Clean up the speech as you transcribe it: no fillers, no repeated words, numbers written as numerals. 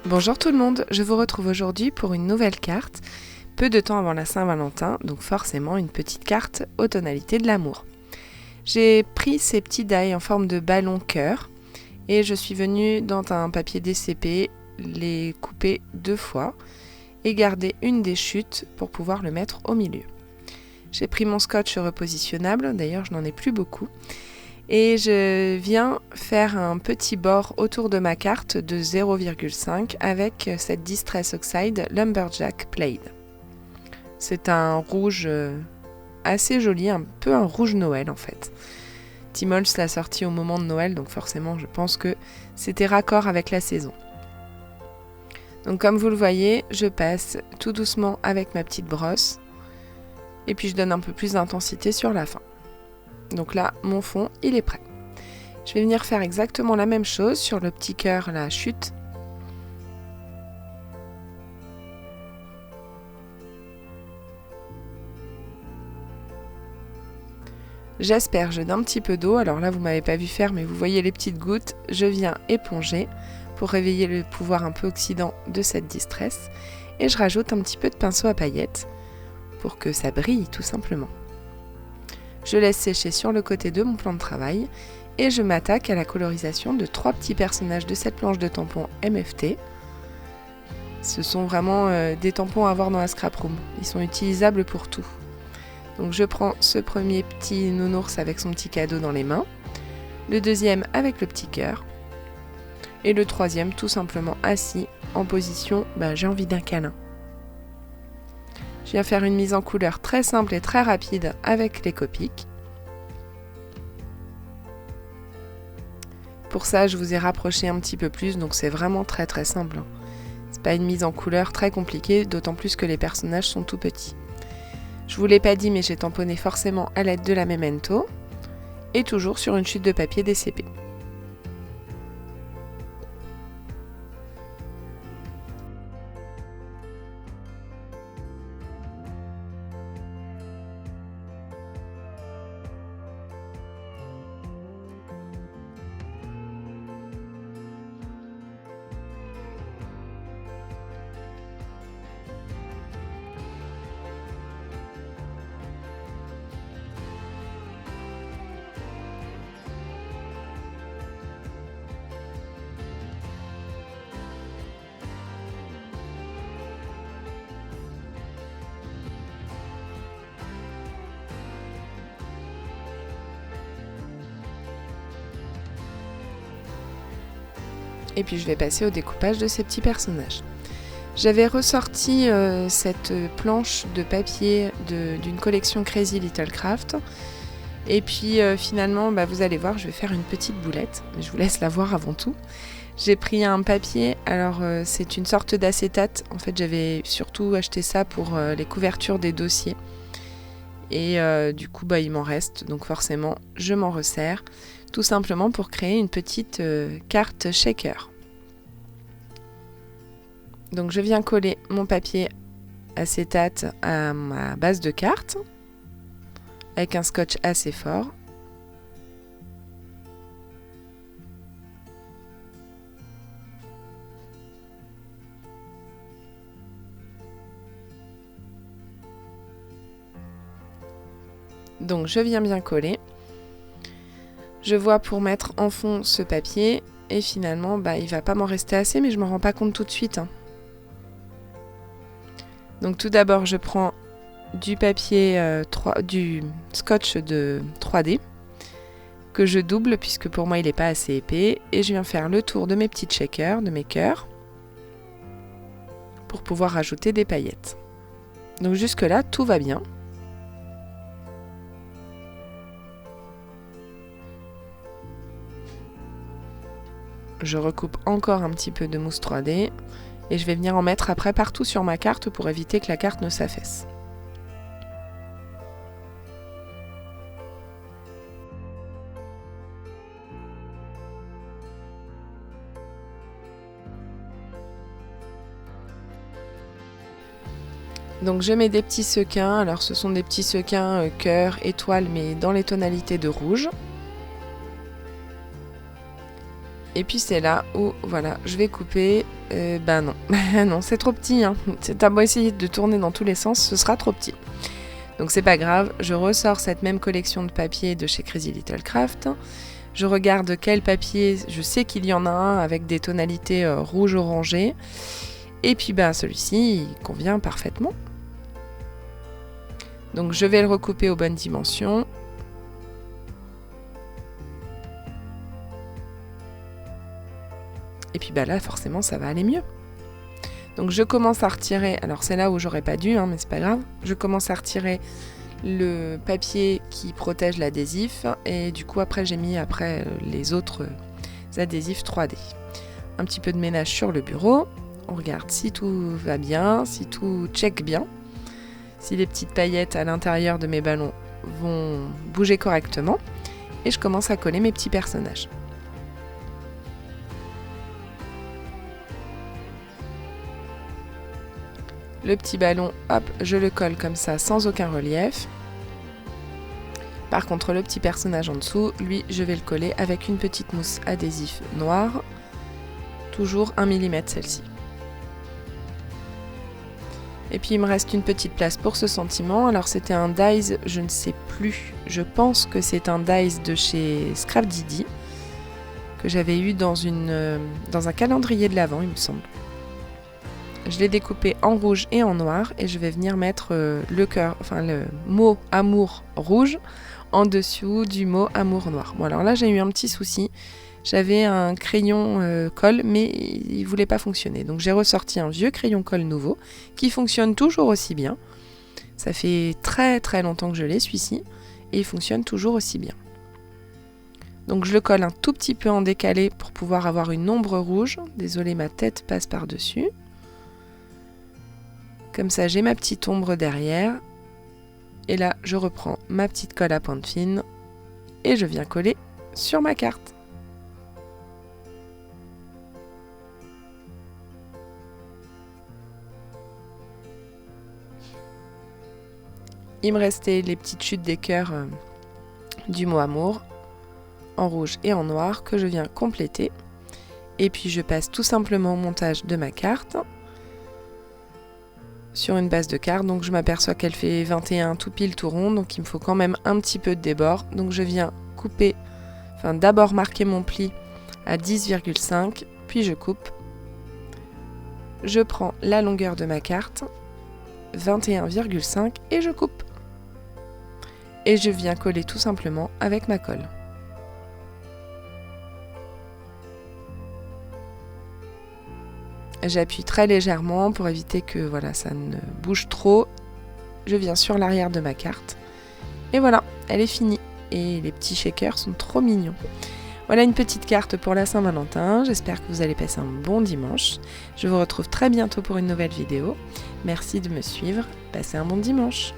Bonjour tout le monde, je vous retrouve aujourd'hui pour une nouvelle carte, peu de temps avant la Saint-Valentin, donc forcément une petite carte aux tonalités de l'amour. J'ai pris ces petits die en forme de ballon cœur et je suis venue dans un papier DCP les couper 2 fois et garder une des chutes pour pouvoir le mettre au milieu. J'ai pris mon scotch repositionnable, d'ailleurs je n'en ai plus beaucoup, et je viens faire un petit bord autour de ma carte de 0,5 avec cette Distress Oxide Lumberjack Plaid. C'est un rouge assez joli, un peu un rouge Noël en fait. Timols l'a sorti au moment de Noël, donc forcément je pense que c'était raccord avec la saison. Donc comme vous le voyez, je passe tout doucement avec ma petite brosse et puis je donne un peu plus d'intensité sur la fin. Donc là, mon fond, il est prêt. Je vais venir faire exactement la même chose sur le petit cœur, la chute. J'asperge d'un petit peu d'eau. Alors là, vous m'avez pas vu faire, mais vous voyez les petites gouttes. Je viens éponger pour réveiller le pouvoir un peu oxydant de cette distress. Et je rajoute un petit peu de pinceau à paillettes pour que ça brille tout simplement. Je laisse sécher sur le côté de mon plan de travail et je m'attaque à la colorisation de 3 petits personnages de cette planche de tampons MFT. Ce sont vraiment des tampons à avoir dans la scrap room. Ils sont utilisables pour tout. Donc je prends ce premier petit nounours avec son petit cadeau dans les mains, le deuxième avec le petit cœur et le troisième tout simplement assis en position j'ai envie d'un câlin. Je viens faire une mise en couleur très simple et très rapide avec les Copic. Pour ça, je vous ai rapproché un petit peu plus, donc c'est vraiment très très simple. C'est pas une mise en couleur très compliquée, d'autant plus que les personnages sont tout petits. Je vous l'ai pas dit, mais j'ai tamponné forcément à l'aide de la Memento, et toujours sur une chute de papier DCP. Et puis je vais passer au découpage de ces petits personnages. J'avais ressorti cette planche de papier d'une collection Crazy Little Craft. Et puis finalement, vous allez voir, je vais faire une petite boulette. Mais je vous laisse la voir avant tout. J'ai pris un papier, alors c'est une sorte d'acétate. En fait, j'avais surtout acheté ça pour les couvertures des dossiers. Et du coup, il m'en reste. Donc forcément, je m'en resserre. Tout simplement pour créer une petite carte shaker. Donc je viens coller mon papier acétate à ma base de carte avec un scotch assez fort. Donc je viens bien coller. Je vois pour mettre en fond ce papier et finalement il va pas m'en rester assez, mais je m'en rends pas compte tout de suite. Donc tout d'abord je prends du papier du scotch de 3D que je double puisque pour moi il n'est pas assez épais et je viens faire le tour de mes petites shakers, de mes cœurs pour pouvoir rajouter des paillettes. Donc jusque là tout va bien. Je recoupe encore un petit peu de mousse 3D et je vais venir en mettre après partout sur ma carte pour éviter que la carte ne s'affaisse. Donc je mets des petits sequins, alors ce sont des petits sequins cœur, étoile, mais dans les tonalités de rouge. Et puis c'est là où, voilà, je vais couper. Ben non, non, c'est trop petit. Hein. T'as beau essayer de tourner dans tous les sens, ce sera trop petit. Donc c'est pas grave, je ressors cette même collection de papier de chez Crazy Little Craft. Je regarde quel papier, je sais qu'il y en a un avec des tonalités rouge-orangé. Et puis ben, celui-ci, il convient parfaitement. Donc je vais le recouper aux bonnes dimensions. Et puis bah là, forcément, ça va aller mieux. Donc je commence à retirer, alors c'est là où j'aurais pas dû, hein, mais c'est pas grave. Je commence à retirer le papier qui protège l'adhésif. Et du coup, après, j'ai mis les autres adhésifs 3D. Un petit peu de ménage sur le bureau. On regarde si tout va bien, si tout check bien. Si les petites paillettes à l'intérieur de mes ballons vont bouger correctement. Et je commence à coller mes petits personnages. Le petit ballon, hop, je le colle comme ça sans aucun relief. Par contre, le petit personnage en dessous, lui, je vais le coller avec une petite mousse adhésif noire. Toujours 1 mm celle-ci. Et puis il me reste une petite place pour ce sentiment. Alors c'était un dies, je ne sais plus. Je pense que c'est un dies de chez Scrap Didi que j'avais eu dans un calendrier de l'Avent, il me semble. Je l'ai découpé en rouge et en noir et je vais venir mettre le mot amour rouge en dessous du mot amour noir. Bon alors là j'ai eu un petit souci. J'avais un crayon colle mais il voulait pas fonctionner. Donc j'ai ressorti un vieux crayon colle nouveau qui fonctionne toujours aussi bien. Ça fait très très longtemps que je l'ai celui-ci et il fonctionne toujours aussi bien. Donc je le colle un tout petit peu en décalé pour pouvoir avoir une ombre rouge. Désolée, ma tête passe par-dessus. Comme ça, j'ai ma petite ombre derrière. Et là, je reprends ma petite colle à pointe fine et je viens coller sur ma carte. Il me restait les petites chutes des cœurs du mot amour en rouge et en noir que je viens compléter. Et puis je passe tout simplement au montage de ma carte sur une base de carte. Donc je m'aperçois qu'elle fait 21 tout pile tout rond, donc il me faut quand même un petit peu de débord. Donc je viens couper, d'abord marquer mon pli à 10,5, puis je coupe. Je prends la longueur de ma carte, 21,5, et je coupe. Et je viens coller tout simplement avec ma colle. J'appuie très légèrement pour éviter que ça ne bouge trop. Je viens sur l'arrière de ma carte. Et voilà, elle est finie. Et les petits shakers sont trop mignons. Voilà une petite carte pour la Saint-Valentin. J'espère que vous allez passer un bon dimanche. Je vous retrouve très bientôt pour une nouvelle vidéo. Merci de me suivre. Passez un bon dimanche.